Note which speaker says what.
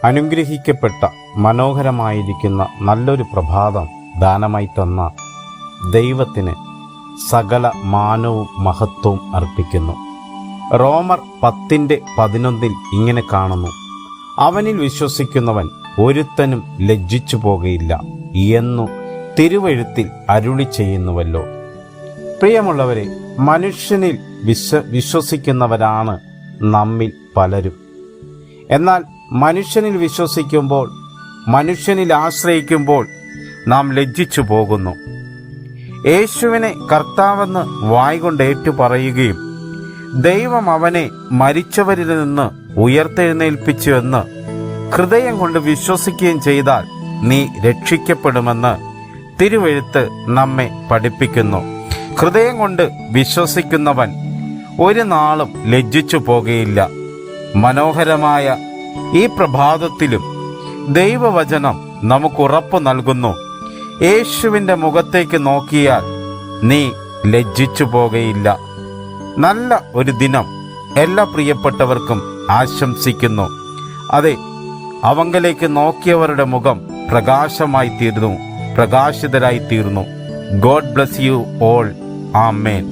Speaker 1: അനുഗ്രഹിക്കപ്പെട്ട മനോഹരമായിരിക്കുന്ന നല്ലൊരു പ്രഭാതം ദാനമായി തന്ന ദൈവത്തിന് സകല മാനവും മഹത്വവും അർപ്പിക്കുന്നു. റോമർ 10:11 ഇങ്ങനെ കാണുന്നു: അവനിൽ വിശ്വസിക്കുന്നവൻ ഒരുത്തനും ലജ്ജിച്ചു പോകയില്ല എന്നു തിരുവെഴുത്തിൽ അരുളി ചെയ്യുന്നുവല്ലോ. പ്രിയമുള്ളവരെ, മനുഷ്യനിൽ വിശ്വസിക്കുന്നവരാണ് നമ്മിൽ പലരും. എന്നാൽ മനുഷ്യനിൽ വിശ്വസിക്കുമ്പോൾ, മനുഷ്യനിൽ ആശ്രയിക്കുമ്പോൾ നാം ലജ്ജിച്ചു പോകുന്നു. യേശുവിനെ കർത്താവെന്ന് വായ്കൊണ്ട് ഏറ്റുപറയുകയും ദൈവം അവനെ മരിച്ചവരിൽ നിന്ന് ഉയർത്തെഴുന്നേൽപ്പിച്ചു എന്ന് ഹൃദയം കൊണ്ട് വിശ്വസിക്കുകയും ചെയ്താൽ നീ രക്ഷിക്കപ്പെടുമെന്ന് തിരുവെഴുത്ത് നമ്മെ പഠിപ്പിക്കുന്നു. ഹൃദയം കൊണ്ട് വിശ്വസിക്കുന്നവൻ ഒരു നാളും ലജ്ജിച്ചു പോകുകയില്ല. മനോഹരമായ ഈ പ്രഭാതത്തിലും ദൈവവചനം നമുക്ക് ഉറപ്പ് നൽകുന്നു: യേശുവിൻ്റെ മുഖത്തേക്ക് നോക്കിയാൽ നീ ലജ്ജിച്ചു പോകുകയില്ല. നല്ല ഒരു ദിനം എല്ലാ പ്രിയപ്പെട്ടവർക്കും ആശംസിക്കുന്നു. അതെ, അവങ്കലേക്ക് നോക്കിയവരുടെ മുഖം പ്രകാശമായി തീർന്നു, പ്രകാശിതരായി തീർന്നു. God bless you all. Amen.